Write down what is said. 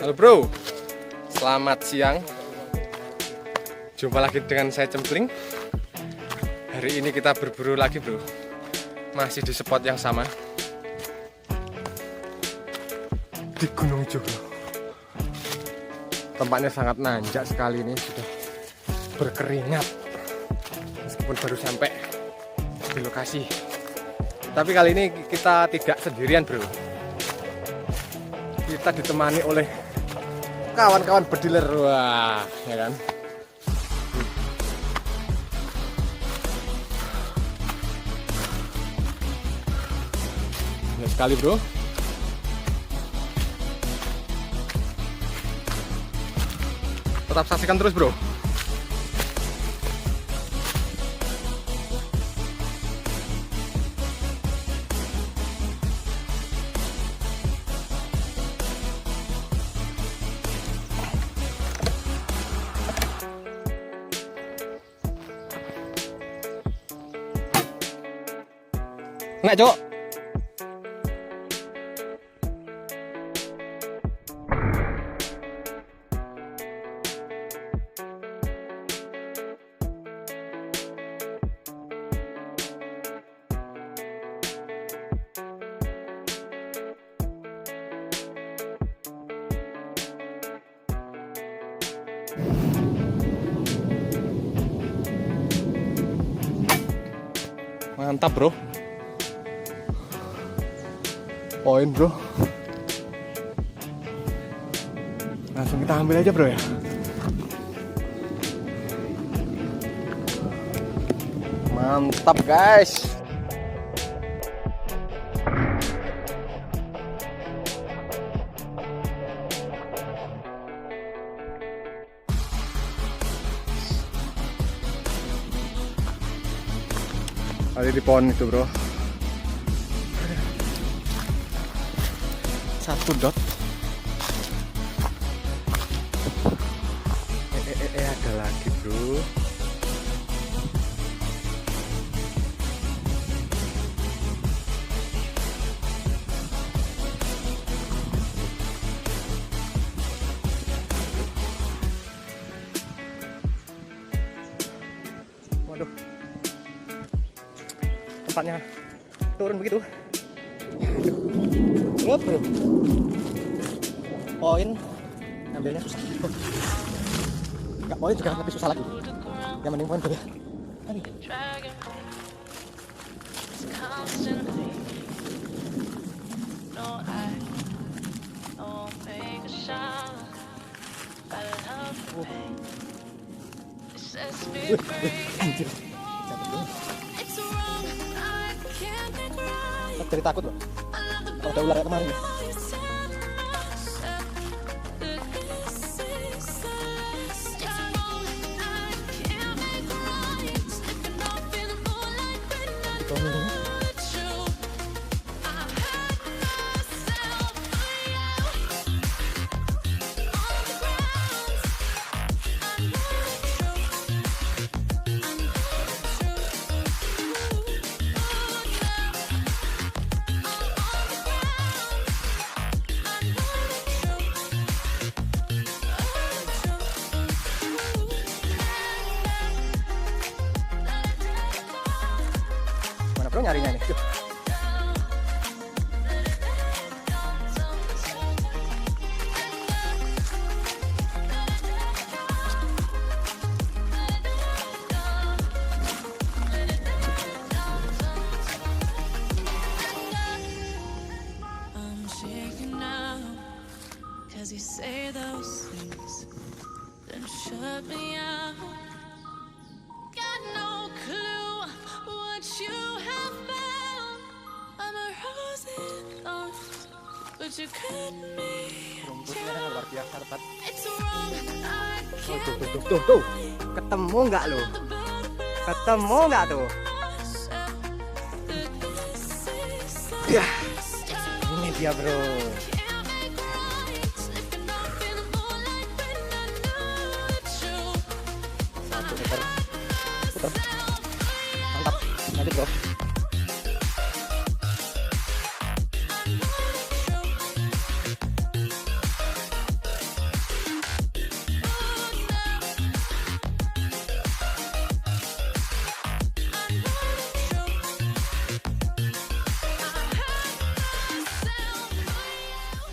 Halo bro, selamat siang. Jumpa lagi dengan saya Cempling. Hari ini kita berburu lagi bro. Masih di spot yang sama, di Gunung Ijo. Tempatnya sangat nanjak sekali, ini sudah berkeringat meskipun baru sampai di lokasi. Tapi kali ini kita tidak sendirian bro. Kita ditemani oleh kawan-kawan bediler. Wah, ya kan? Banyak sekali bro. Tetap saksikan terus bro. Nggak, Cok. Mantap, bro. Poin bro, langsung kita ambil aja bro ya. Mantap guys. Ada di pohon itu bro. Satu dot. Ada lagi bro. Waduh, tempatnya turun begitu. Bro, poin ambilnya susah. Nggak poin juga lebih susah lagi. Yang mending poin bro ya. Jadi takut loh. Kalau ada ular kayak kemarin ya. Bro nyarinya nih. Rumputnya luar biasa lebat. Tuh. Ketemu nggak lo? Ketemu nggak tuh? Ya, ini dia bro. Satu meter. Mantap. Nanti bro.